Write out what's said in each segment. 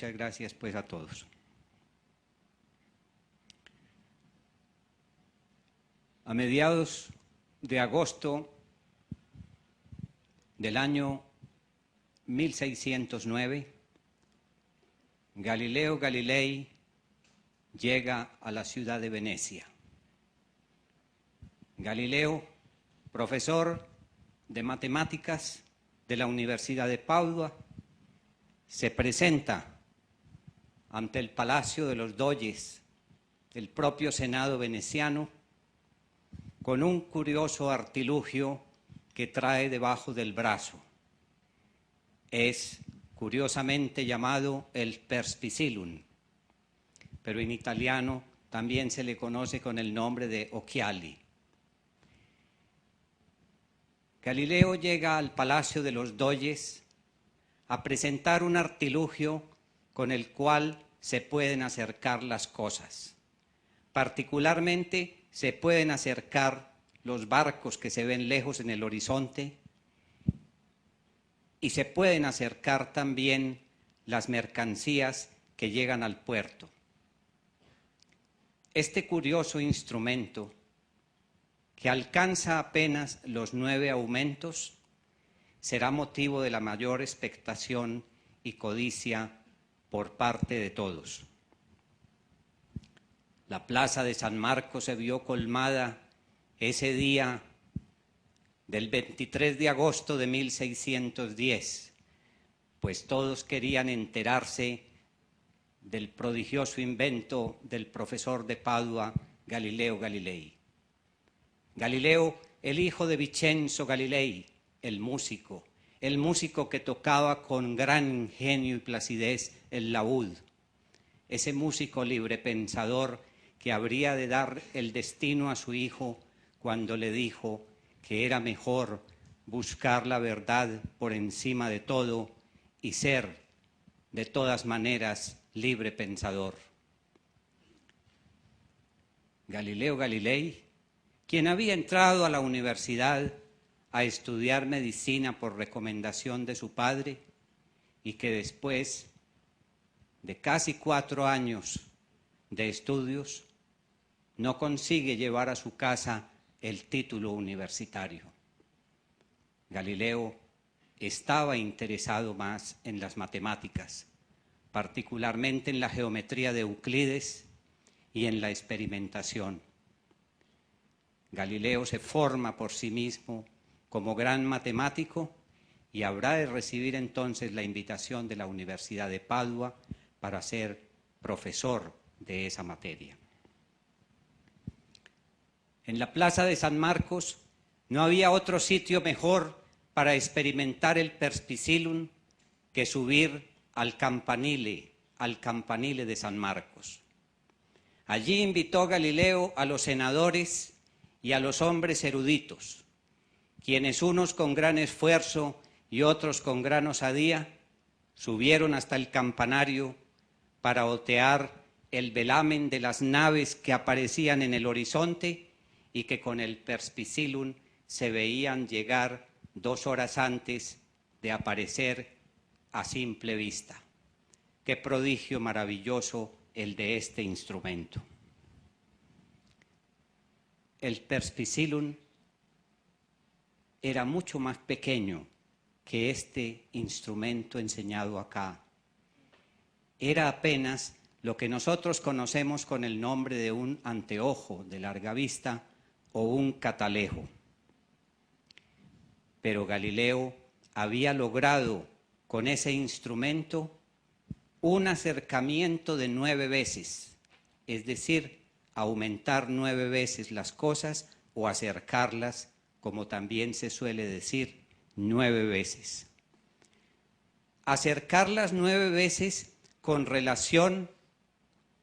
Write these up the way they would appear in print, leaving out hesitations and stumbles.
Muchas gracias pues a todos. A mediados de agosto del año 1609, Galileo Galilei llega a la ciudad de Venecia. Galileo, profesor de matemáticas de la Universidad de Padua, se presenta ante el Palacio de los Doges, el propio Senado veneciano, con un curioso artilugio que trae debajo del brazo. Es curiosamente llamado el perspicillum, pero en italiano también se le conoce con el nombre de occhiali. Galileo llega al Palacio de los Doges a presentar un artilugio con el cual se pueden acercar las cosas. Particularmente se pueden acercar los barcos que se ven lejos en el horizonte y se pueden acercar también las mercancías que llegan al puerto. Este curioso instrumento, que alcanza apenas los 9 aumentos, será motivo de la mayor expectación y codicia por parte de todos. La plaza de San Marcos se vio colmada ese día del 23 de agosto de 1610, pues todos querían enterarse del prodigioso invento del profesor de Padua, Galileo Galilei. Galileo, el hijo de Vincenzo Galilei, el músico que tocaba con gran ingenio y placidez el laúd, ese músico librepensador que habría de dar el destino a su hijo cuando le dijo que era mejor buscar la verdad por encima de todo y ser, de todas maneras, librepensador. Galileo Galilei, quien había entrado a la universidad a estudiar medicina por recomendación de su padre y que después de casi 4 años de estudios no consigue llevar a su casa el título universitario. Galileo estaba interesado más en las matemáticas, particularmente en la geometría de Euclides y en la experimentación. Galileo se forma por sí mismo como gran matemático y habrá de recibir entonces la invitación de la Universidad de Padua para ser profesor de esa materia. En la plaza de San Marcos no había otro sitio mejor para experimentar el perspicillum que subir al campanile de San Marcos. Allí invitó Galileo a los senadores y a los hombres eruditos, quienes unos con gran esfuerzo y otros con gran osadía subieron hasta el campanario para otear el velamen de las naves que aparecían en el horizonte y que con el perspicillum se veían llegar 2 horas antes de aparecer a simple vista. Qué prodigio maravilloso el de este instrumento. El perspicillum era mucho más pequeño que este instrumento enseñado acá. Era apenas lo que nosotros conocemos con el nombre de un anteojo de larga vista o un catalejo. Pero Galileo había logrado con ese instrumento un acercamiento de 9 veces, es decir, aumentar 9 veces las cosas o acercarlas, como también se suele decir, 9 veces. Acercarlas 9 veces con relación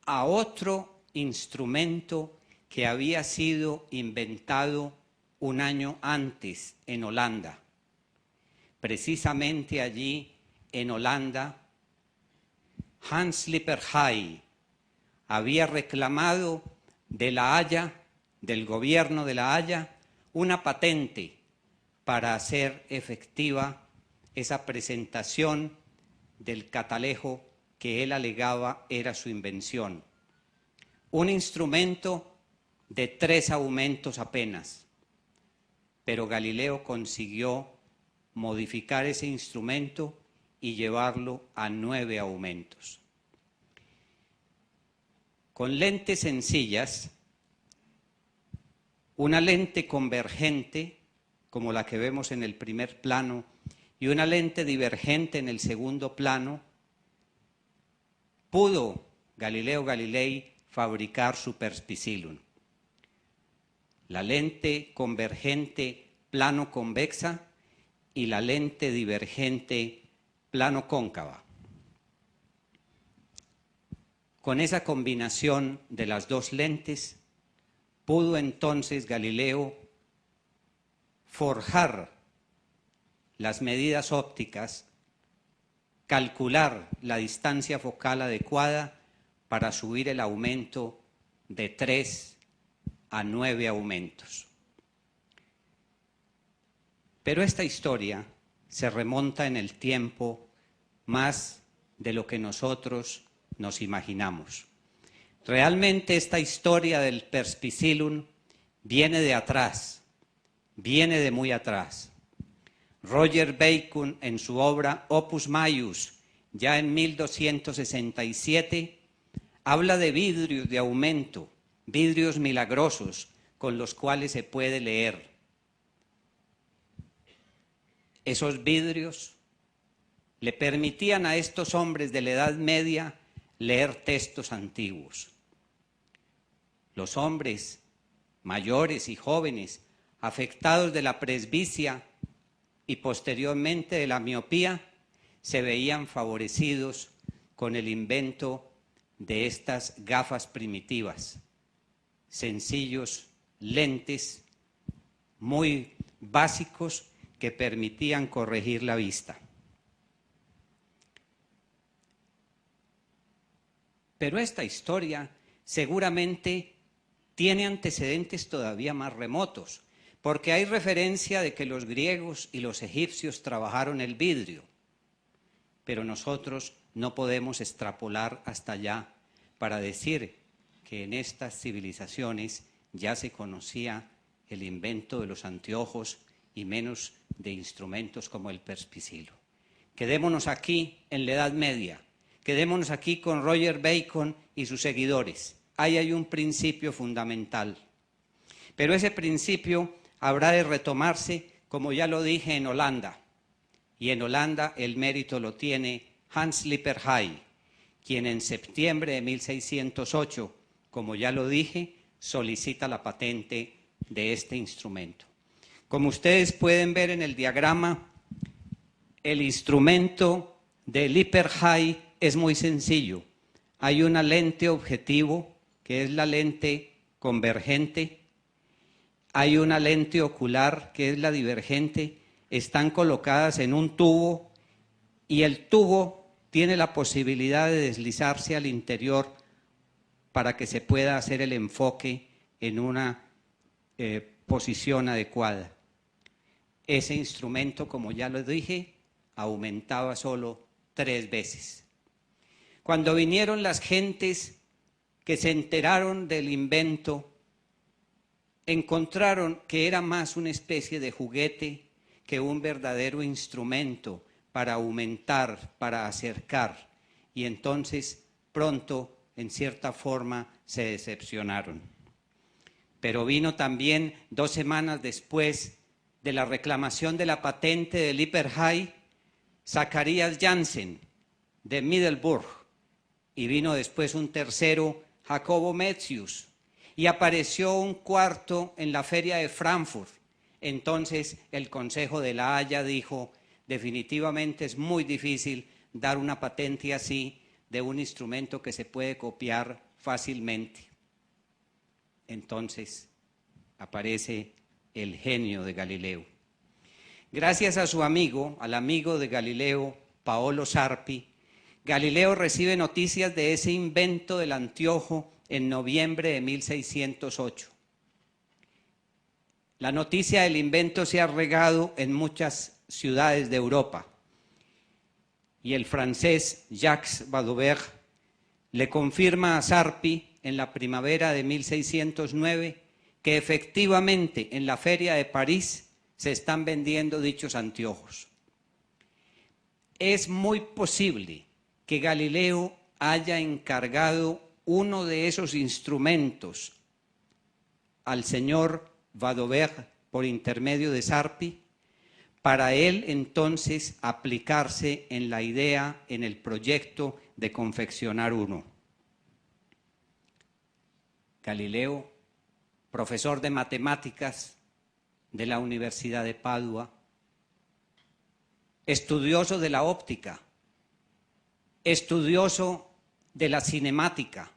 a otro instrumento que había sido inventado un año antes en Holanda. Precisamente allí, en Holanda, Hans Lippershey había reclamado de La Haya, del gobierno de La Haya, una patente para hacer efectiva esa presentación del catalejo que él alegaba era su invención. Un instrumento de 3 aumentos apenas, pero Galileo consiguió modificar ese instrumento y llevarlo a 9 aumentos. Con lentes sencillas, una lente convergente, como la que vemos en el primer plano, y una lente divergente en el segundo plano, pudo Galileo Galilei fabricar su perspicillum. La lente convergente plano convexa y la lente divergente plano cóncava. Con esa combinación de las dos lentes, pudo entonces Galileo forjar las medidas ópticas, calcular la distancia focal adecuada para subir el aumento de 3 a 9 aumentos. Pero esta historia se remonta en el tiempo más de lo que nosotros nos imaginamos. Realmente esta historia del perspicillum viene de atrás, viene de muy atrás. Roger Bacon, en su obra Opus Maius, ya en 1267, habla de vidrios de aumento, vidrios milagrosos con los cuales se puede leer. Esos vidrios le permitían a estos hombres de la Edad Media leer textos antiguos. Los hombres mayores y jóvenes afectados de la presbicia y posteriormente de la miopía se veían favorecidos con el invento de estas gafas primitivas, sencillos lentes muy básicos que permitían corregir la vista. Pero esta historia seguramente tiene antecedentes todavía más remotos, porque hay referencia de que los griegos y los egipcios trabajaron el vidrio, pero nosotros no podemos extrapolar hasta allá para decir que en estas civilizaciones ya se conocía el invento de los anteojos y menos de instrumentos como el perspicillum. Quedémonos aquí en la Edad Media, quedémonos aquí con Roger Bacon y sus seguidores. Ahí hay un principio fundamental, pero ese principio habrá de retomarse, como ya lo dije, en Holanda, y en Holanda el mérito lo tiene Hans Lippershey, quien en septiembre de 1608, como ya lo dije, solicita la patente de este instrumento. Como ustedes pueden ver en el diagrama, el instrumento de Lippershey es muy sencillo. Hay una lente objetivo, que es la lente convergente, hay una lente ocular, que es la divergente, están colocadas en un tubo y el tubo tiene la posibilidad de deslizarse al interior para que se pueda hacer el enfoque en una posición adecuada. Ese instrumento, como ya lo dije, aumentaba solo 3 veces. Cuando vinieron las gentes que se enteraron del invento, encontraron que era más una especie de juguete que un verdadero instrumento para aumentar, para acercar, y entonces pronto, en cierta forma, se decepcionaron. Pero vino también 2 semanas después de la reclamación de la patente de Lippershey, Zacharias Janssen de Middelburg, y vino después un tercero, Jacobo Metzius, y apareció un cuarto en la feria de Frankfurt. Entonces el Consejo de la Haya dijo, definitivamente es muy difícil dar una patente así de un instrumento que se puede copiar fácilmente. Entonces aparece el genio de Galileo. Gracias a su amigo, al amigo de Galileo, Paolo Sarpi, Galileo recibe noticias de ese invento del anteojo en noviembre de 1608. La noticia del invento se ha regado en muchas ciudades de Europa. y el francés Jacques Baudouin le confirma a Sarpi en la primavera de 1609 que efectivamente en la Feria de París se están vendiendo dichos anteojos. Es muy posible que Galileo haya encargado uno de esos instrumentos al señor Baudouin por intermedio de Sarpi, para él entonces aplicarse en la idea, en el proyecto de confeccionar uno. Galileo, profesor de matemáticas de la Universidad de Padua, estudioso de la óptica, estudioso de la cinemática,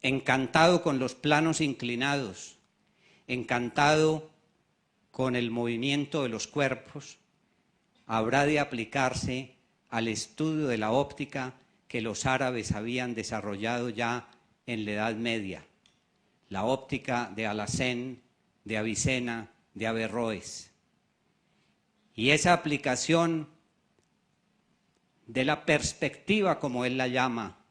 encantado con los planos inclinados, encantado con el movimiento de los cuerpos, habrá de aplicarse al estudio de la óptica que los árabes habían desarrollado ya en la Edad Media, la óptica de Alhazen, de Avicena, de Averroes. Y esa aplicación de la perspectiva, como él la llama,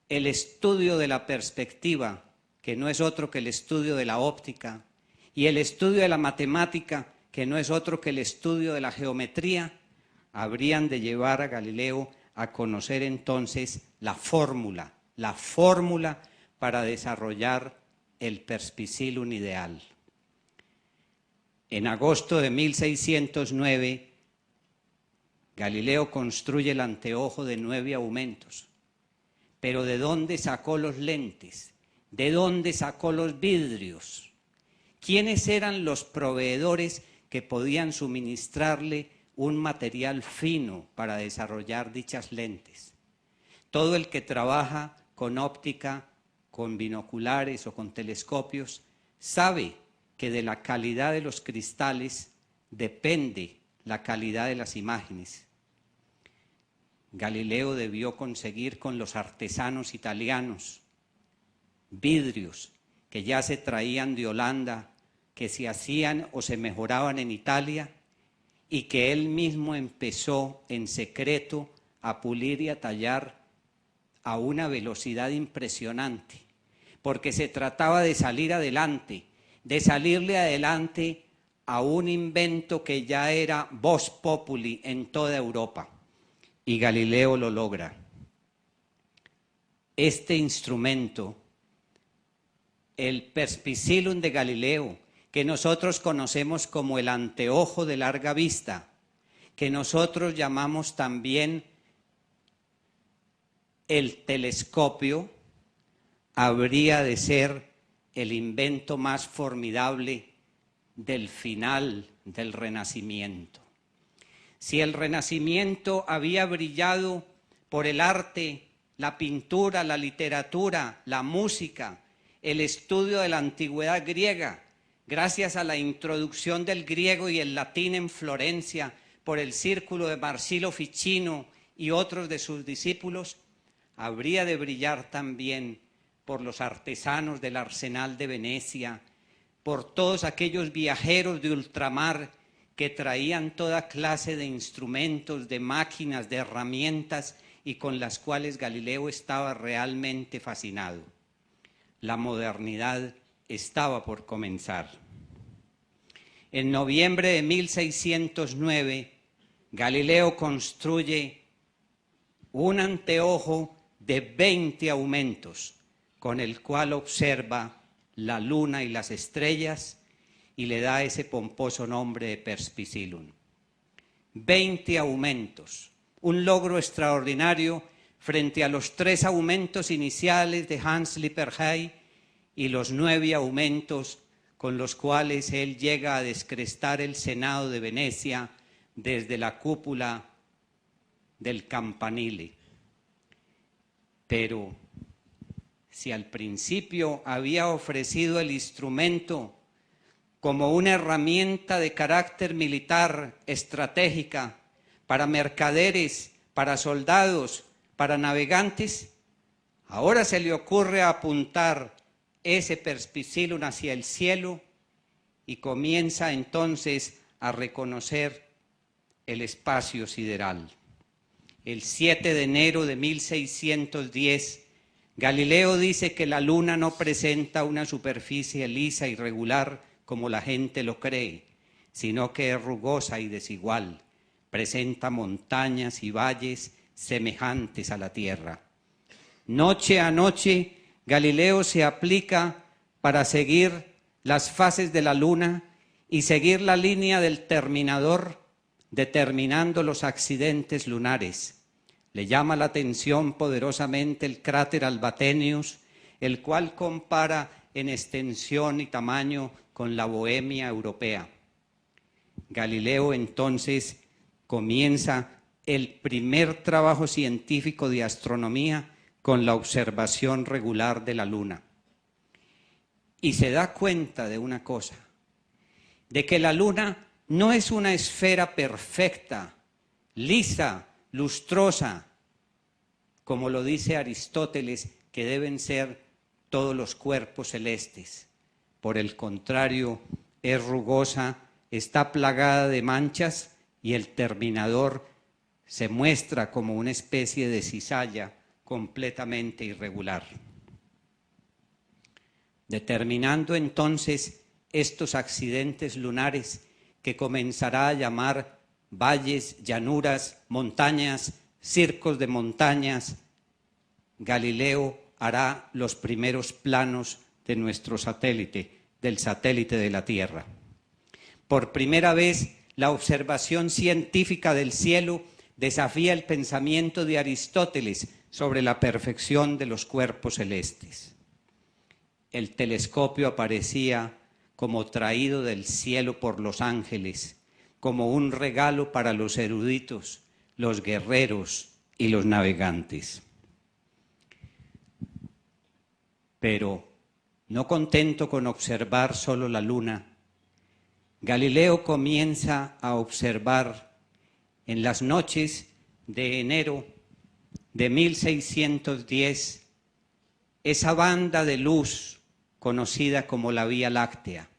el estudio de la perspectiva, que no es otro que el estudio de la óptica, y el estudio de la matemática, que no es otro que el estudio de la geometría, habrían de llevar a Galileo a conocer entonces la fórmula para desarrollar el perspicillum ideal. En agosto de 1609, Galileo construye el anteojo de 9 aumentos. Pero ¿de dónde sacó los lentes? ¿De dónde sacó los vidrios? ¿Quiénes eran los proveedores que podían suministrarle un material fino para desarrollar dichas lentes? Todo el que trabaja con óptica, con binoculares o con telescopios, sabe que de la calidad de los cristales depende la calidad de las imágenes. Galileo debió conseguir con los artesanos italianos vidrios que ya se traían de Holanda, que se hacían o se mejoraban en Italia y que él mismo empezó en secreto a pulir y a tallar a una velocidad impresionante, porque se trataba de salir adelante, de salirle adelante a un invento que ya era vox populi en toda Europa, y Galileo lo logra. Este instrumento, el perspicillum de Galileo, que nosotros conocemos como el anteojo de larga vista, que nosotros llamamos también el telescopio, habría de ser el invento más formidable del final del Renacimiento. Si el Renacimiento había brillado por el arte, la pintura, la literatura, la música, el estudio de la antigüedad griega, gracias a la introducción del griego y el latín en Florencia por el círculo de Marsilio Ficino y otros de sus discípulos, habría de brillar también por los artesanos del Arsenal de Venecia, por todos aquellos viajeros de ultramar que traían toda clase de instrumentos, de máquinas, de herramientas y con las cuales Galileo estaba realmente fascinado. La modernidad estaba por comenzar. En noviembre de 1609, Galileo construye un anteojo de 20 aumentos, con el cual observa la luna y las estrellas y le da ese pomposo nombre de perspicillum. 20 aumentos, un logro extraordinario frente a los 3 aumentos iniciales de Hans Lippershey y los 9 aumentos con los cuales él llega a descrestar el Senado de Venecia desde la cúpula del campanile. Pero si al principio había ofrecido el instrumento como una herramienta de carácter militar estratégica para mercaderes, para soldados, para navegantes, ahora se le ocurre apuntar ese perspicillum hacia el cielo y comienza entonces a reconocer el espacio sideral. El 7 de enero de 1610, Galileo dice que la luna no presenta una superficie lisa y regular como la gente lo cree, sino que es rugosa y desigual, presenta montañas y valles semejantes a la Tierra. Noche a noche, Galileo se aplica para seguir las fases de la luna y seguir la línea del terminador, determinando los accidentes lunares. Le llama la atención poderosamente el cráter Albatenius, el cual compara en extensión y tamaño con la Bohemia europea. Galileo entonces comienza el primer trabajo científico de astronomía con la observación regular de la luna. Y se da cuenta de una cosa, de que la luna no es una esfera perfecta, lisa, lustrosa, como lo dice Aristóteles, que deben ser todos los cuerpos celestes. Por el contrario, es rugosa, está plagada de manchas y el terminador se muestra como una especie de cizalla completamente irregular. Determinando entonces estos accidentes lunares que comenzará a llamar valles, llanuras, montañas, circos de montañas, Galileo hará los primeros planos de nuestro satélite, del satélite de la Tierra. Por primera vez, la observación científica del cielo desafía el pensamiento de Aristóteles sobre la perfección de los cuerpos celestes. El telescopio aparecía como traído del cielo por los ángeles, como un regalo para los eruditos, los guerreros y los navegantes. Pero, no contento con observar solo la luna, Galileo comienza a observar en las noches de enero de 1610 esa banda de luz conocida como la Vía Láctea,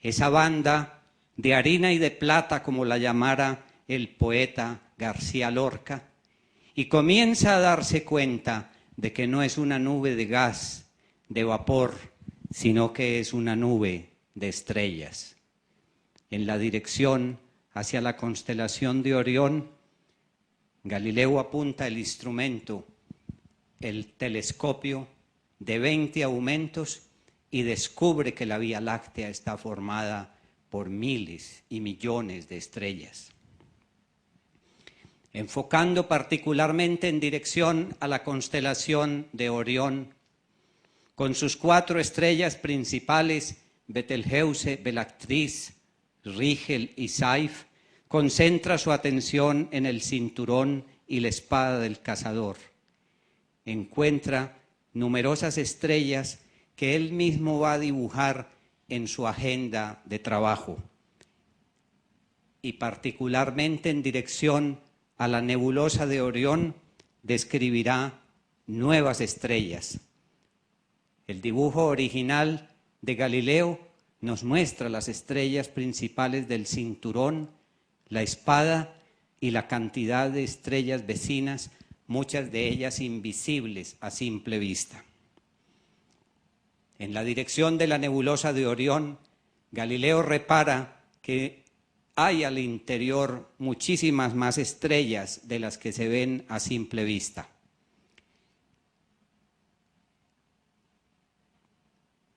esa banda de harina y de plata, como la llamara el poeta García Lorca, y comienza a darse cuenta de que no es una nube de gas, de vapor, sino que es una nube de estrellas. En la dirección hacia la constelación de Orión, Galileo apunta el instrumento, el telescopio, de 20 aumentos y descubre que la Vía Láctea está formada por miles y millones de estrellas. Enfocando particularmente en dirección a la constelación de Orión, con sus 4 estrellas principales, Betelgeuse, Bellatrix, Rigel y Saiph, concentra su atención en el cinturón y la espada del cazador. Encuentra numerosas estrellas que él mismo va a dibujar en su agenda de trabajo, y particularmente en dirección a la nebulosa de Orión describirá nuevas estrellas. El dibujo original de Galileo nos muestra las estrellas principales del cinturón, la espada y la cantidad de estrellas vecinas, muchas de ellas invisibles a simple vista. En la dirección de la nebulosa de Orión, Galileo repara que hay al interior muchísimas más estrellas de las que se ven a simple vista.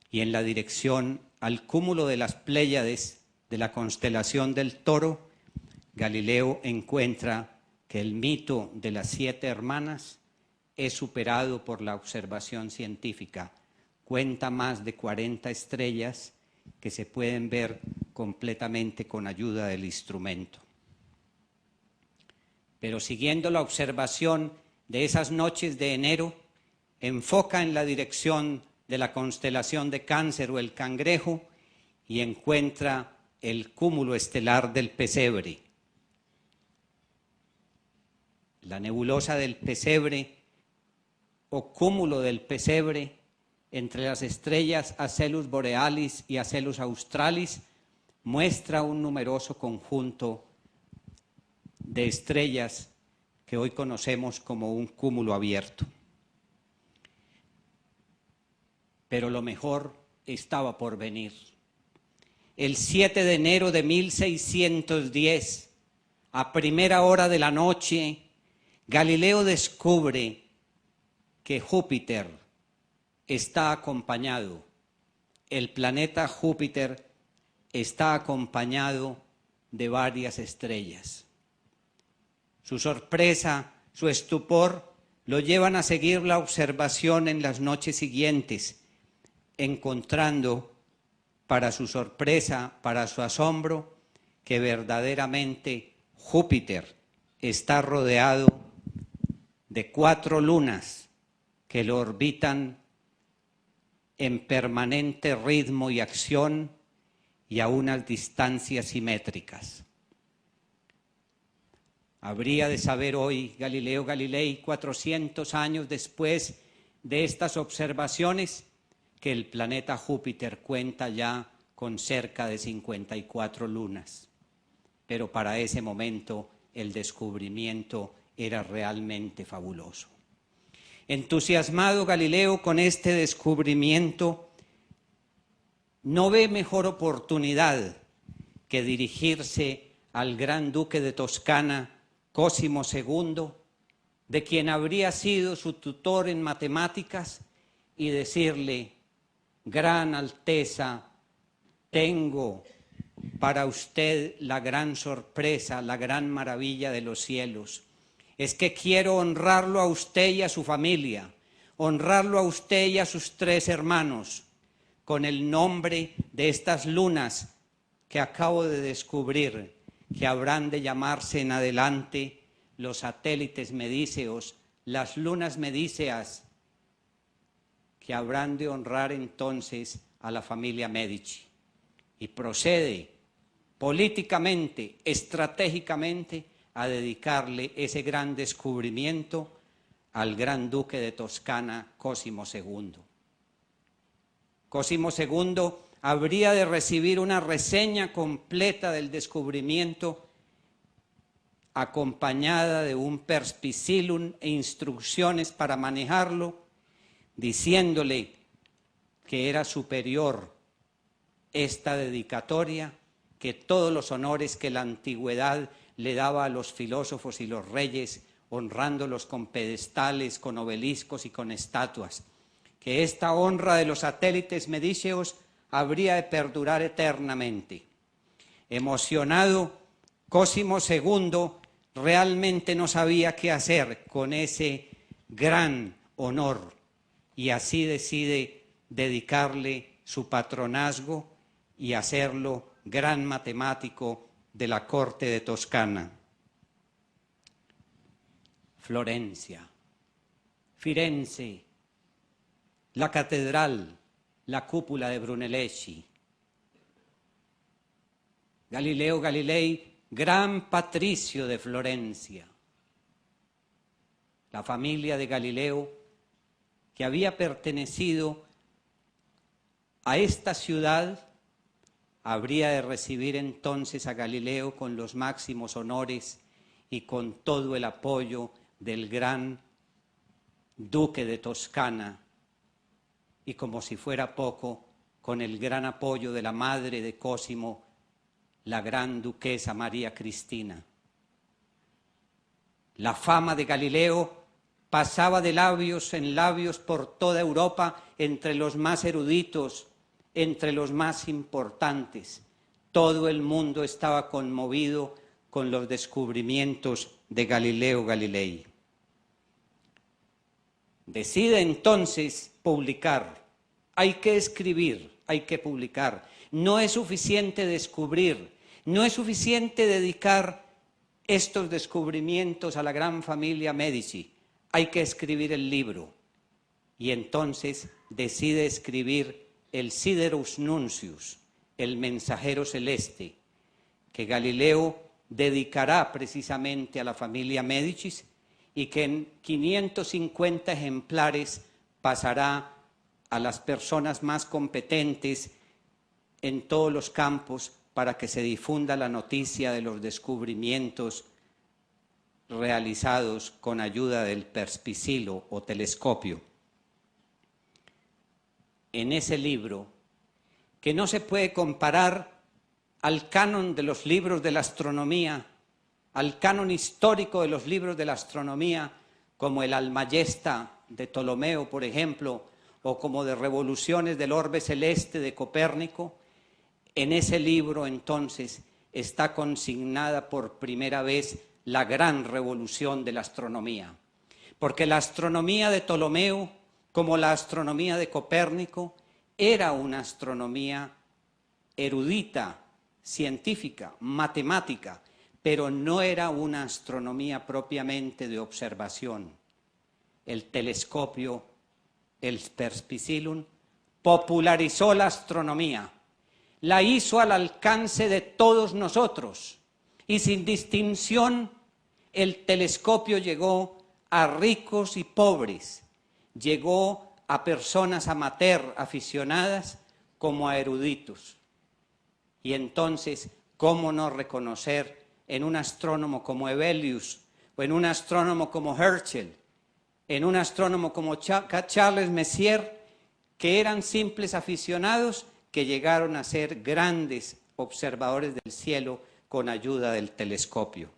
Y en la dirección al cúmulo de las Pléyades de la constelación del Toro, Galileo encuentra que el mito de las 7 hermanas es superado por la observación científica. Cuenta más de 40 estrellas que se pueden ver completamente con ayuda del instrumento. Pero siguiendo la observación de esas noches de enero, enfoca en la dirección de la constelación de Cáncer o el Cangrejo y encuentra el cúmulo estelar del Pesebre. La nebulosa del Pesebre o cúmulo del Pesebre entre las estrellas Acelus Borealis y Acelus Australis muestra un numeroso conjunto de estrellas que hoy conocemos como un cúmulo abierto. Pero lo mejor estaba por venir. El 7 de enero de 1610, a primera hora de la noche, Galileo descubre que Júpiter está acompañado, el planeta Júpiter está acompañado de varias estrellas. Su sorpresa, su estupor, lo llevan a seguir la observación en las noches siguientes, encontrando, para su sorpresa, para su asombro, que verdaderamente Júpiter está rodeado de 4 lunas que lo orbitan en permanente ritmo y acción y a unas distancias simétricas. Habría de saber hoy Galileo Galilei, 400 años después de estas observaciones, que el planeta Júpiter cuenta ya con cerca de 54 lunas. Pero para ese momento el descubrimiento era realmente fabuloso. Entusiasmado Galileo con este descubrimiento, no ve mejor oportunidad que dirigirse al gran duque de Toscana, Cosimo II, de quien habría sido su tutor en matemáticas, y decirle: Gran Alteza, tengo para usted la gran sorpresa, la gran maravilla de los cielos. Es que quiero honrarlo a usted y a su familia, honrarlo a usted y a sus 3 hermanos, con el nombre de estas lunas que acabo de descubrir, que habrán de llamarse en adelante los satélites medíceos, las lunas medíceas, que habrán de honrar entonces a la familia Medici. Y procede políticamente, estratégicamente, a dedicarle ese gran descubrimiento al gran duque de Toscana, Cosimo II. Cosimo II habría de recibir una reseña completa del descubrimiento, acompañada de un perspicillum e instrucciones para manejarlo, diciéndole que era superior esta dedicatoria que todos los honores que la antigüedad le daba a los filósofos y los reyes, honrándolos con pedestales, con obeliscos y con estatuas, que esta honra de los satélites medíceos habría de perdurar eternamente. Emocionado, Cosimo II realmente no sabía qué hacer con ese gran honor, y así decide dedicarle su patronazgo y hacerlo gran matemático de la corte de Toscana. Florencia, Firenze, la catedral, la cúpula de Brunelleschi. Galileo Galilei, gran patricio de Florencia. La familia de Galileo, que había pertenecido a esta ciudad, habría de recibir entonces a Galileo con los máximos honores y con todo el apoyo del gran duque de Toscana, y como si fuera poco, con el gran apoyo de la madre de Cosimo, la gran duquesa María Cristina. La fama de Galileo pasaba de labios en labios por toda Europa, entre los más eruditos, entre los más importantes. Todo el mundo estaba conmovido con los descubrimientos de Galileo Galilei. Decide entonces publicar. Hay que escribir, hay que publicar. No es suficiente descubrir, no es suficiente dedicar estos descubrimientos a la gran familia Medici. Hay que escribir el libro. Y entonces decide escribir el Siderus Nuncius, el mensajero celeste, que Galileo dedicará precisamente a la familia Médicis y que en 550 ejemplares pasará a las personas más competentes en todos los campos para que se difunda la noticia de los descubrimientos realizados con ayuda del perspicilo o telescopio. En ese libro, que no se puede comparar al canon de los libros de la astronomía, al canon histórico de los libros de la astronomía, como el Almayesta de Ptolomeo, por ejemplo, o como de Revoluciones del Orbe Celeste de Copérnico, en ese libro entonces está consignada por primera vez la gran revolución de la astronomía. Porque la astronomía de Ptolomeo, como la astronomía de Copérnico, era una astronomía erudita, científica, matemática, pero no era una astronomía propiamente de observación. El telescopio, el perspicillum, popularizó la astronomía, la hizo al alcance de todos nosotros y sin distinción el telescopio llegó a ricos y pobres, llegó a personas amateur aficionadas como a eruditos. Y entonces, ¿cómo no reconocer en un astrónomo como Hevelius, o en un astrónomo como Herschel, en un astrónomo como Charles Messier, que eran simples aficionados que llegaron a ser grandes observadores del cielo con ayuda del telescopio?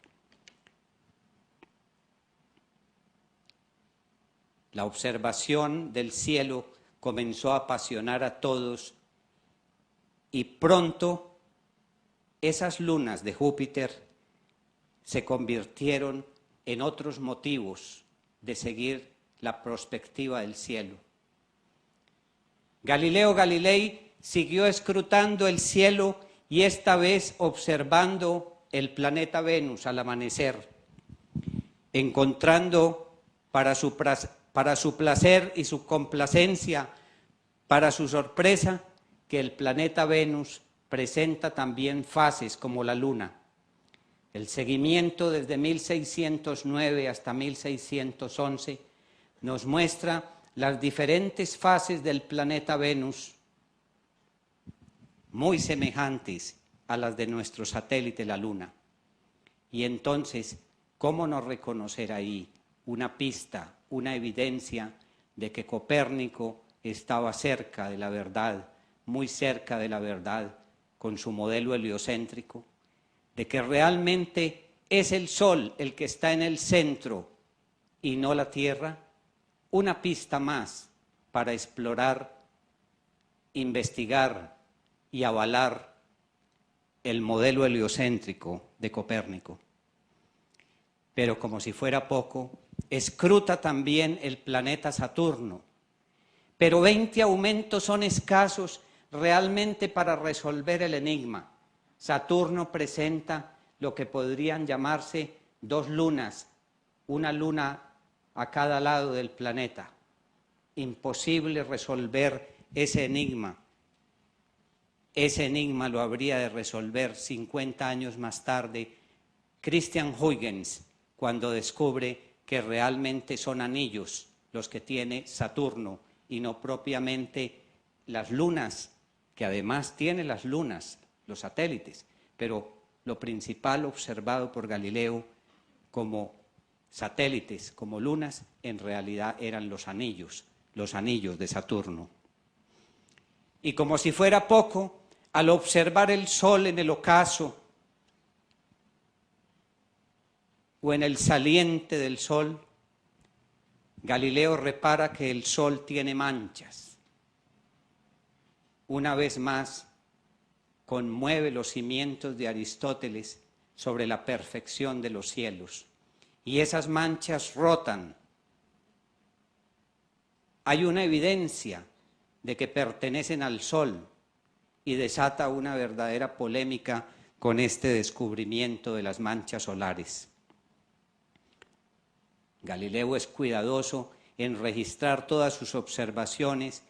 La observación del cielo comenzó a apasionar a todos y pronto esas lunas de Júpiter se convirtieron en otros motivos de seguir la perspectiva del cielo. Galileo Galilei siguió escrutando el cielo y esta vez observando el planeta Venus al amanecer, encontrando para su placer y su complacencia, para su sorpresa, que el planeta Venus presenta también fases como la Luna. El seguimiento desde 1609 hasta 1611 nos muestra las diferentes fases del planeta Venus, muy semejantes a las de nuestro satélite, la Luna. Y entonces, ¿cómo no reconocer ahí una pista, una evidencia de que Copérnico estaba cerca de la verdad, muy cerca de la verdad, con su modelo heliocéntrico? De que realmente es el Sol el que está en el centro y no la Tierra? Una pista más para explorar, investigar y avalar el modelo heliocéntrico de Copérnico. Pero como si fuera poco, escruta también el planeta Saturno. Pero 20 aumentos son escasos realmente para resolver el enigma. Saturno presenta lo que podrían llamarse dos lunas, una luna a cada lado del planeta. Imposible resolver ese enigma. Ese enigma lo habría de resolver 50 años más tarde Christian Huygens, cuando descubre que realmente son anillos los que tiene Saturno y no propiamente las lunas, que además tiene las lunas, los satélites, pero lo principal observado por Galileo como satélites, como lunas, en realidad eran los anillos de Saturno. Y como si fuera poco, al observar el Sol en el ocaso o en el saliente del Sol, Galileo repara que el Sol tiene manchas. Una vez más, conmueve los cimientos de Aristóteles sobre la perfección de los cielos. Y esas manchas rotan. Hay una evidencia de que pertenecen al Sol y desata una verdadera polémica con este descubrimiento de las manchas solares. Galileo es cuidadoso en registrar todas sus observaciones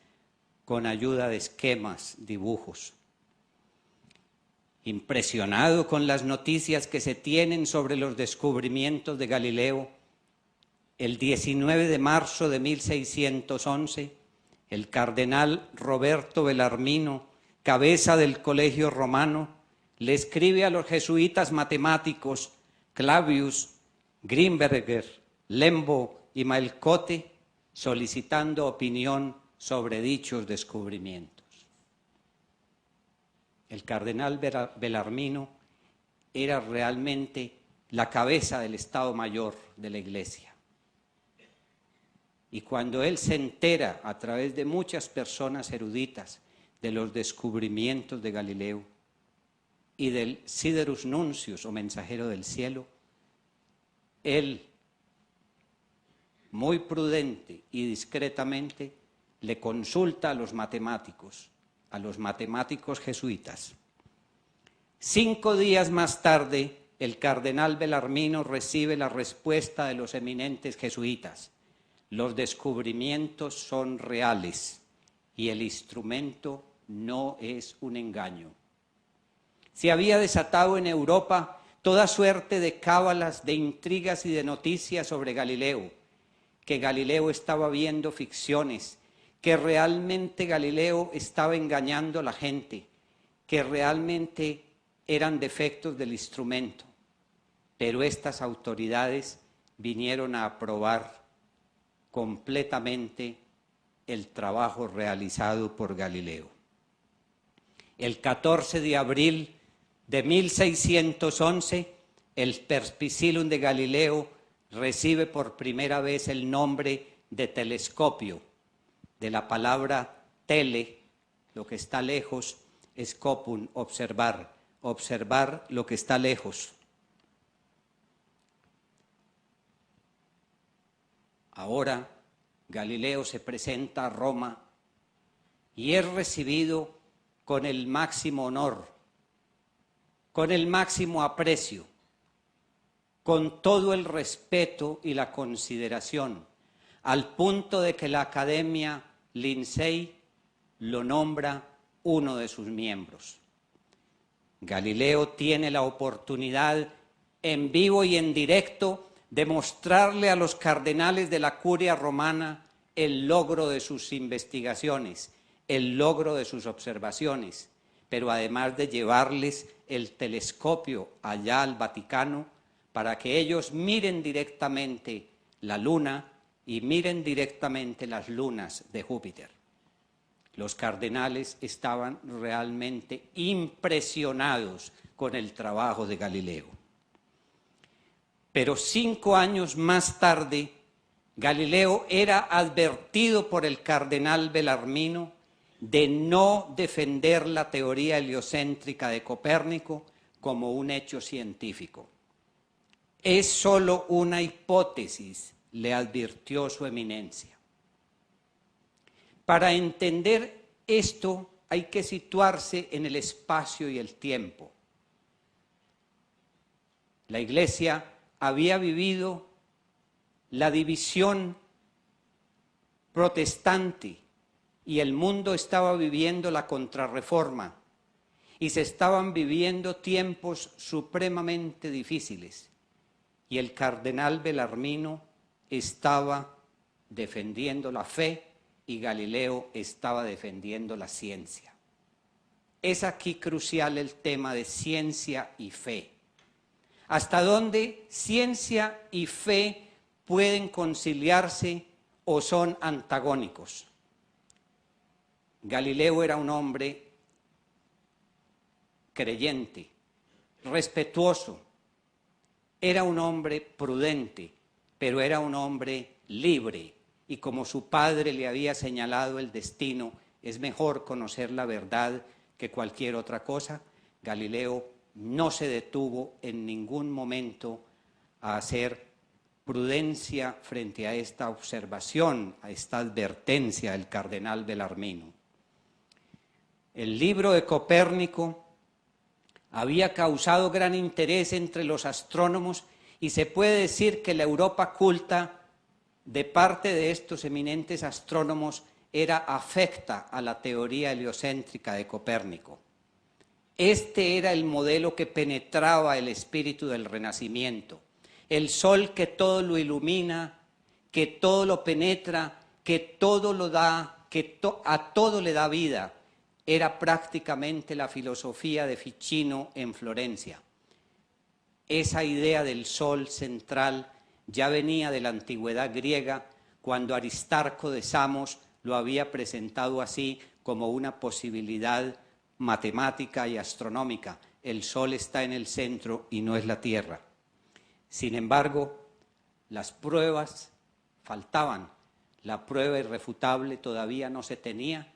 con ayuda de esquemas, dibujos. Impresionado con las noticias que se tienen sobre los descubrimientos de Galileo, el 19 de marzo de 1611, el cardenal Roberto Bellarmino, cabeza del Colegio Romano, le escribe a los jesuitas matemáticos Clavius Grimberger, Lembo y Maelcote solicitando opinión sobre dichos descubrimientos. El cardenal Bellarmino era realmente la cabeza del Estado Mayor de la Iglesia. Y cuando él se entera a través de muchas personas eruditas de los descubrimientos de Galileo y del Siderus Nuncius o mensajero del cielo, él, muy prudente y discretamente, le consulta a los matemáticos jesuitas. 5 días más tarde, el cardenal Bellarmino recibe la respuesta de los eminentes jesuitas: los descubrimientos son reales y el instrumento no es un engaño. Se había desatado en Europa toda suerte de cábalas, de intrigas y de noticias sobre Galileo, que Galileo estaba viendo ficciones, que realmente Galileo estaba engañando a la gente, que realmente eran defectos del instrumento. Pero estas autoridades vinieron a aprobar completamente el trabajo realizado por Galileo. El 14 de abril de 1611, el Perspicillum de Galileo recibe por primera vez el nombre de telescopio, de la palabra tele, lo que está lejos, scopum, observar, observar lo que está lejos. Ahora Galileo se presenta a Roma y es recibido con el máximo honor, con el máximo aprecio, con todo el respeto y la consideración, al punto de que la Academia Lincei lo nombra uno de sus miembros. Galileo tiene la oportunidad en vivo y en directo de mostrarle a los cardenales de la curia romana el logro de sus investigaciones, el logro de sus observaciones, pero además de llevarles el telescopio allá al Vaticano para que ellos miren directamente la luna y miren directamente las lunas de Júpiter. Los cardenales estaban realmente impresionados con el trabajo de Galileo. Pero 5 años más tarde, Galileo era advertido por el cardenal Bellarmino de no defender la teoría heliocéntrica de Copérnico como un hecho científico. Es solo una hipótesis, le advirtió su eminencia. Para entender esto hay que situarse en el espacio y el tiempo. La Iglesia había vivido la división protestante y el mundo estaba viviendo la contrarreforma y se estaban viviendo tiempos supremamente difíciles y el cardenal Bellarmino estaba defendiendo la fe y Galileo estaba defendiendo la ciencia. Es aquí crucial el tema de ciencia y fe. ¿Hasta dónde ciencia y fe pueden conciliarse o son antagónicos? Galileo era un hombre creyente, respetuoso, era un hombre prudente, pero era un hombre libre. Y como su padre le había señalado el destino, es mejor conocer la verdad que cualquier otra cosa, Galileo no se detuvo en ningún momento a hacer prudencia frente a esta observación, a esta advertencia del cardenal Bellarmino. El libro de Copérnico había causado gran interés entre los astrónomos y se puede decir que la Europa culta de parte de estos eminentes astrónomos era afecta a la teoría heliocéntrica de Copérnico. Este era el modelo que penetraba el espíritu del Renacimiento. El sol que todo lo ilumina, que todo lo penetra, que todo lo da, a todo le da vida. Era prácticamente la filosofía de Ficino en Florencia. esa idea del sol central ya venía de la antigüedad griega, cuando Aristarco de Samos lo había presentado así como una posibilidad matemática y astronómica. El sol está en el centro y no es la Tierra. Sin embargo, las pruebas faltaban, la prueba irrefutable todavía no se tenía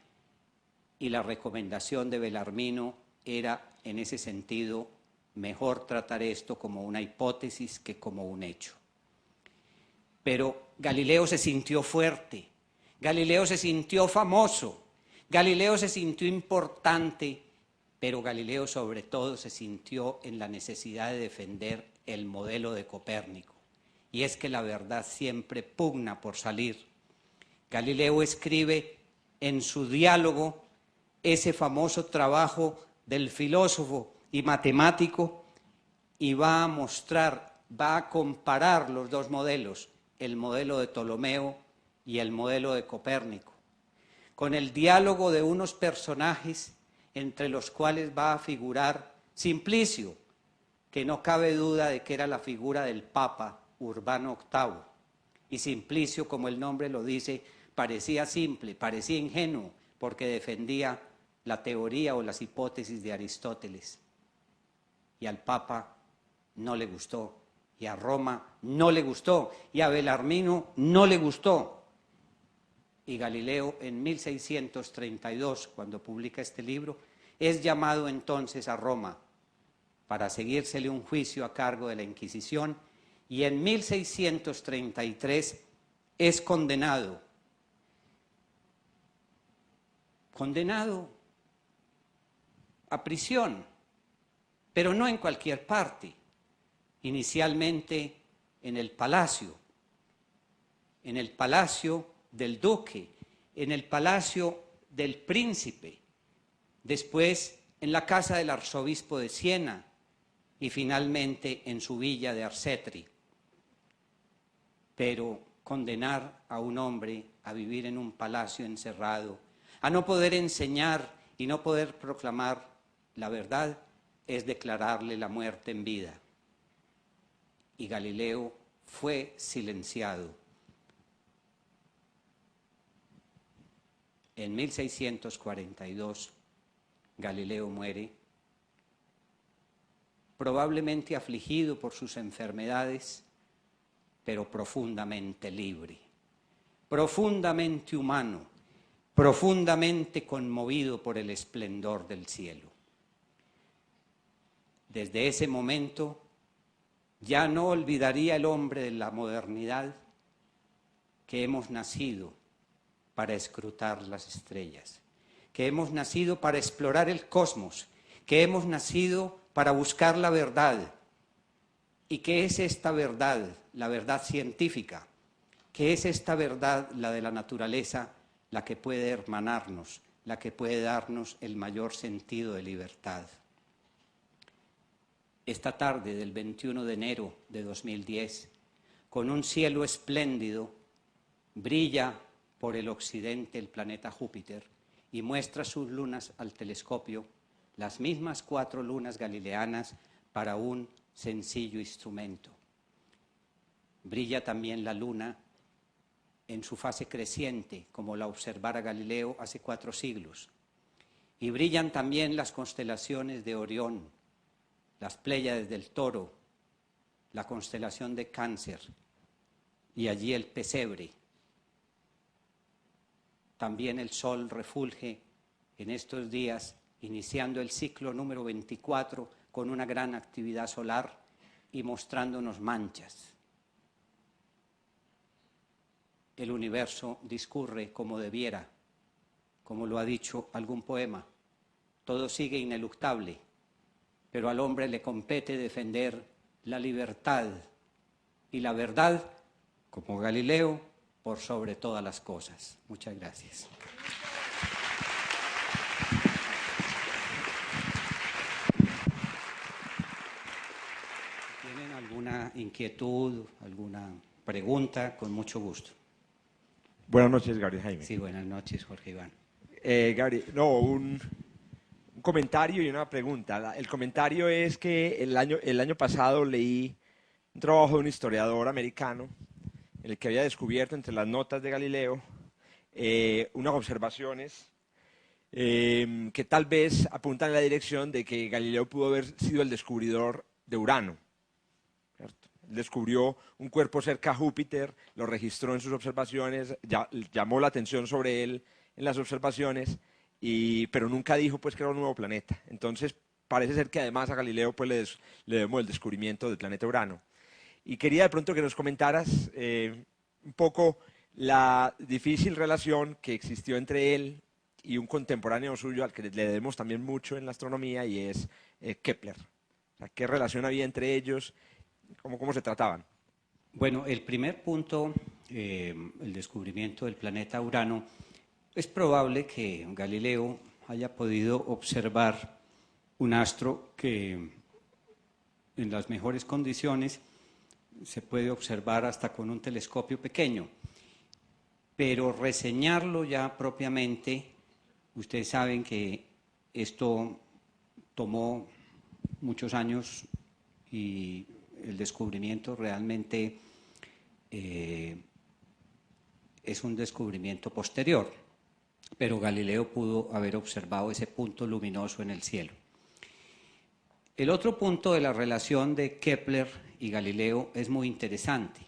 y la recomendación de Belarmino era, en ese sentido, mejor tratar esto como una hipótesis que como un hecho. Pero Galileo se sintió fuerte, Galileo se sintió famoso, Galileo se sintió importante, pero Galileo sobre todo se sintió en la necesidad de defender el modelo de Copérnico. Y es que la verdad siempre pugna por salir. Galileo escribe en su diálogo ese famoso trabajo del filósofo y matemático y va a mostrar, va a comparar los dos modelos, el modelo de Ptolomeo y el modelo de Copérnico, con el diálogo de unos personajes entre los cuales va a figurar Simplicio, que no cabe duda de que era la figura del Papa Urbano VIII. Y Simplicio, como el nombre lo dice, parecía simple, parecía ingenuo, porque defendía la teoría o las hipótesis de Aristóteles. Y al Papa no le gustó, y a Roma no le gustó, y a Belarmino no le gustó. Y Galileo, en 1632, cuando publica este libro, es llamado entonces a Roma para seguírsele un juicio a cargo de la Inquisición, y en 1633 es condenado a prisión, pero no en cualquier parte, inicialmente en el palacio del duque, en el palacio del príncipe, después en la casa del arzobispo de Siena y finalmente en su villa de Arcetri. Pero condenar a un hombre a vivir en un palacio encerrado, a no poder enseñar y no poder proclamar la verdad, es declararle la muerte en vida. Y Galileo fue silenciado. En 1642, Galileo muere, probablemente afligido por sus enfermedades, pero profundamente libre, profundamente humano, profundamente conmovido por el esplendor del cielo. Desde ese momento ya no olvidaría el hombre de la modernidad que hemos nacido para escrutar las estrellas, que hemos nacido para explorar el cosmos, que hemos nacido para buscar la verdad. ¿Y qué es esta verdad? La verdad científica. ¿Qué es esta verdad, la de la naturaleza, la que puede hermanarnos, la que puede darnos el mayor sentido de libertad? Esta tarde del 21 de enero de 2010, con un cielo espléndido, brilla por el occidente el planeta Júpiter y muestra sus lunas al telescopio, las mismas 4 lunas galileanas para un sencillo instrumento. Brilla también la luna en su fase creciente, como la observara Galileo hace 4 siglos. Y brillan también las constelaciones de Orión, las Pléyades del Toro, la constelación de Cáncer y allí el pesebre. También el sol refulge en estos días, iniciando el ciclo número 24 con una gran actividad solar y mostrándonos manchas. El universo discurre como debiera, como lo ha dicho algún poema. Todo sigue ineluctable, pero al hombre le compete defender la libertad y la verdad, como Galileo, por sobre todas las cosas. Muchas gracias. ¿Tienen alguna inquietud, alguna pregunta? Con mucho gusto. Buenas noches, Gary Jaime. Sí, buenas noches, Jorge Iván. Gary, no, un comentario y una pregunta. El comentario es que el año pasado leí un trabajo de un historiador americano en el que había descubierto entre las notas de Galileo unas observaciones que tal vez apuntan en la dirección de que Galileo pudo haber sido el descubridor de Urano, ¿cierto? Él descubrió un cuerpo cerca a Júpiter, lo registró en sus observaciones, llamó la atención sobre él en las observaciones, pero nunca dijo pues, que era un nuevo planeta. Entonces parece ser que además a Galileo pues, le debemos el descubrimiento del planeta Urano. Y quería de pronto que nos comentaras un poco la difícil relación que existió entre él y un contemporáneo suyo al que le debemos también mucho en la astronomía, y es Kepler. O sea, ¿qué relación había entre ellos? ¿Cómo se trataban? Bueno, el primer punto, el descubrimiento del planeta Urano, es probable que Galileo haya podido observar un astro que en las mejores condiciones se puede observar hasta con un telescopio pequeño, pero reseñarlo ya propiamente, ustedes saben que esto tomó muchos años y el descubrimiento realmente es un descubrimiento posterior, pero Galileo pudo haber observado ese punto luminoso en el cielo. El otro punto de la relación de Kepler y Galileo es muy interesante,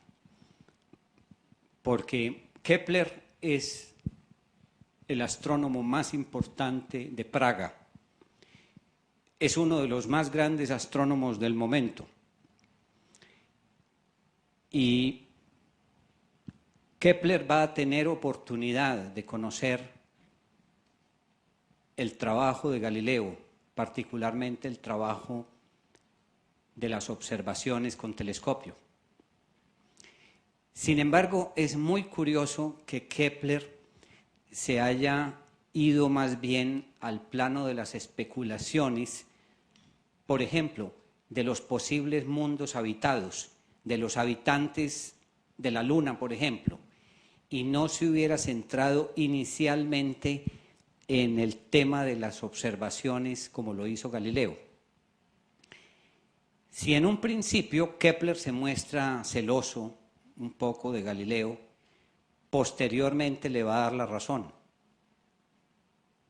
porque Kepler es el astrónomo más importante de Praga, es uno de los más grandes astrónomos del momento, y Kepler va a tener oportunidad de conocer el trabajo de Galileo, particularmente el trabajo de las observaciones con telescopio. Sin embargo, es muy curioso que Kepler se haya ido más bien al plano de las especulaciones, por ejemplo, de los posibles mundos habitados, de los habitantes de la Luna, por ejemplo, y no se hubiera centrado inicialmente en el tema de las observaciones como lo hizo Galileo. Si en un principio Kepler se muestra celoso un poco de Galileo, posteriormente le va a dar la razón.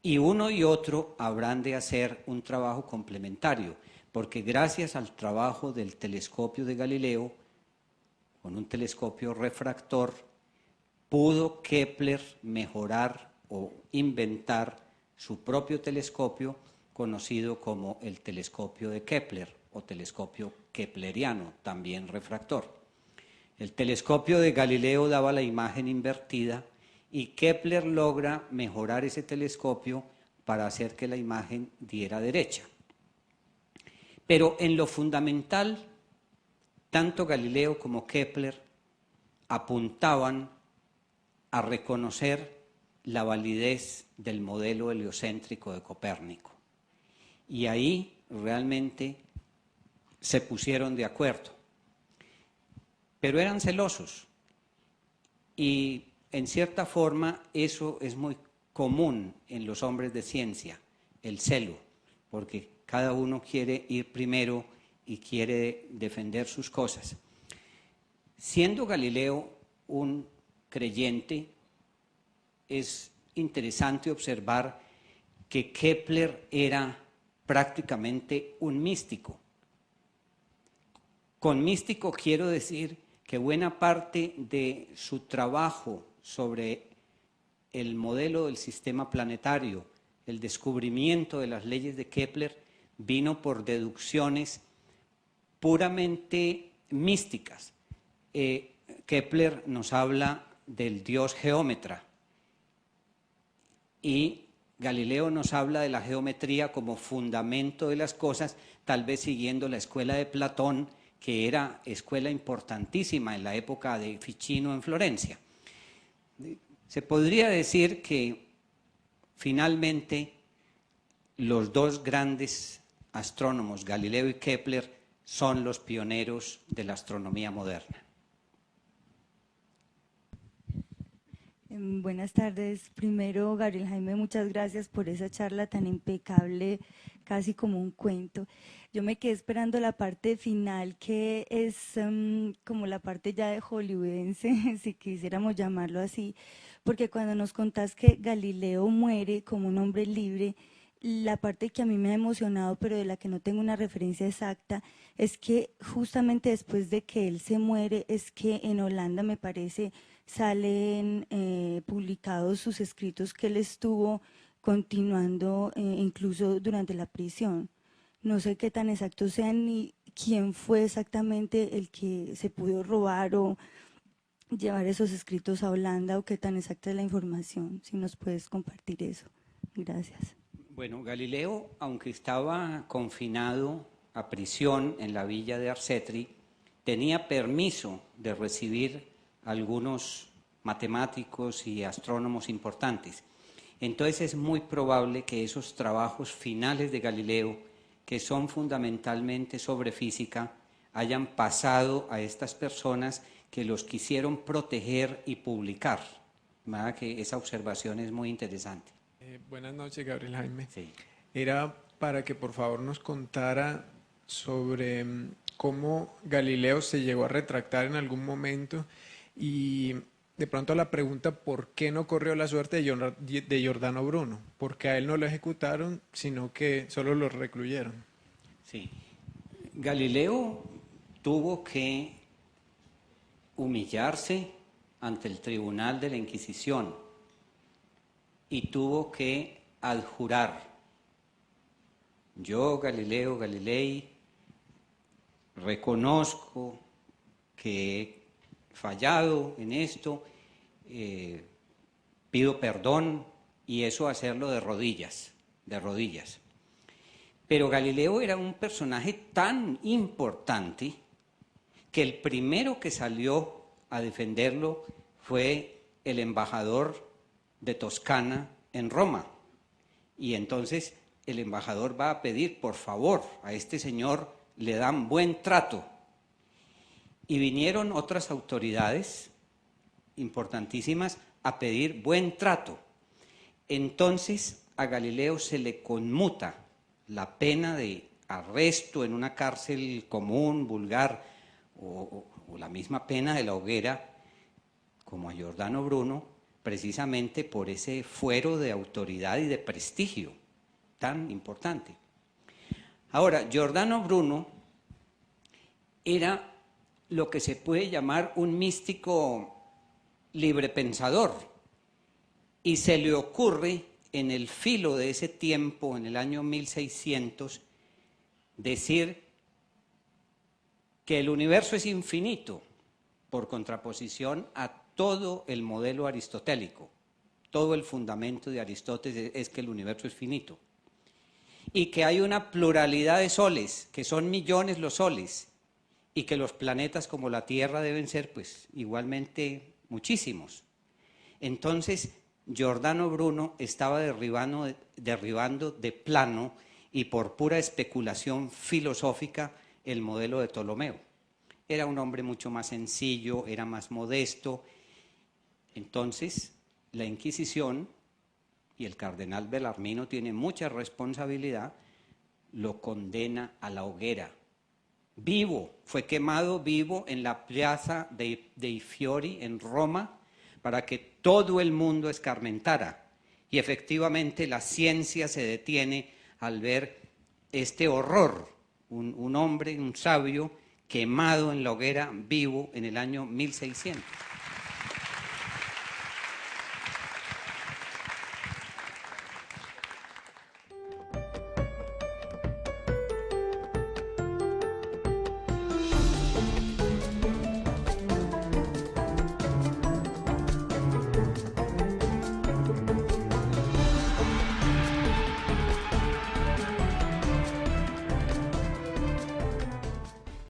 Y uno y otro habrán de hacer un trabajo complementario, porque gracias al trabajo del telescopio de Galileo, con un telescopio refractor, pudo Kepler mejorar o inventar su propio telescopio, conocido como el telescopio de Kepler o telescopio kepleriano, también refractor. El telescopio de Galileo daba la imagen invertida y Kepler logra mejorar ese telescopio para hacer que la imagen diera derecha. Pero en lo fundamental, tanto Galileo como Kepler apuntaban a reconocer la validez del modelo heliocéntrico de Copérnico. Y ahí realmente se pusieron de acuerdo. Pero eran celosos y en cierta forma eso es muy común en los hombres de ciencia, el celo, porque cada uno quiere ir primero y quiere defender sus cosas. Siendo Galileo un creyente, es interesante observar que Kepler era prácticamente un místico. Con místico quiero decir que buena parte de su trabajo sobre el modelo del sistema planetario, el descubrimiento de las leyes de Kepler, vino por deducciones puramente místicas. Kepler nos habla del dios geómetra y Galileo nos habla de la geometría como fundamento de las cosas, tal vez siguiendo la escuela de Platón, que era escuela importantísima en la época de Ficino en Florencia. Se podría decir que finalmente los dos grandes astrónomos, Galileo y Kepler, son los pioneros de la astronomía moderna. Buenas tardes. Primero, Gabriel Jaime, muchas gracias por esa charla tan impecable, casi como un cuento. Yo me quedé esperando la parte final, que es como la parte ya de hollywoodense, si quisiéramos llamarlo así, porque cuando nos contás que Galileo muere como un hombre libre, la parte que a mí me ha emocionado, pero de la que no tengo una referencia exacta, es que justamente después de que él se muere, es que en Holanda, me parece, salen publicados sus escritos que él estuvo continuando incluso durante la prisión. No sé qué tan exactos sean ni quién fue exactamente el que se pudo robar o llevar esos escritos a Holanda, o qué tan exacta es la información, si nos puedes compartir eso. Gracias. Bueno, Galileo, aunque estaba confinado a prisión en la villa de Arcetri, tenía permiso de recibir algunos matemáticos y astrónomos importantes. Entonces es muy probable que esos trabajos finales de Galileo, que son fundamentalmente sobre física, hayan pasado a estas personas que los quisieron proteger y publicar. ¿Verdad? Que esa observación es muy interesante. Buenas noches, Gabriel Jaime. Sí. Era para que por favor nos contara sobre cómo Galileo se llegó a retractar en algún momento y de pronto la pregunta ¿por qué no corrió la suerte de Giordano Bruno? Porque a él no lo ejecutaron, sino que solo lo recluyeron. Sí. Galileo tuvo que humillarse ante el tribunal de la Inquisición y tuvo que adjurar: yo, Galileo Galilei, reconozco que he fallado en esto, pido perdón, y eso hacerlo de rodillas, de rodillas. Pero Galileo era un personaje tan importante que el primero que salió a defenderlo fue el embajador de Toscana en Roma. Y entonces el embajador va a pedir, por favor, a este señor le dan buen trato. Y vinieron otras autoridades importantísimas a pedir buen trato. Entonces a Galileo se le conmuta la pena de arresto en una cárcel común, vulgar, o la misma pena de la hoguera, como a Giordano Bruno, precisamente por ese fuero de autoridad y de prestigio tan importante. Ahora, Giordano Bruno era lo que se puede llamar un místico librepensador, y se le ocurre en el filo de ese tiempo, en el año 1600, decir que el universo es infinito, por contraposición a todo el modelo aristotélico. Todo el fundamento de Aristóteles es que el universo es finito. Y que hay una pluralidad de soles, que son millones los soles, y que los planetas como la Tierra deben ser pues igualmente muchísimos. Entonces, Giordano Bruno estaba derribando de plano y por pura especulación filosófica el modelo de Ptolomeo. Era un hombre mucho más sencillo, era más modesto. Entonces, la Inquisición, y el cardenal Bellarmino tiene mucha responsabilidad, lo condena a la hoguera. Vivo, fue quemado vivo en la Piazza dei Fiori en Roma para que todo el mundo escarmentara. Y efectivamente la ciencia se detiene al ver este horror, un hombre, un sabio, quemado en la hoguera vivo en el año 1600.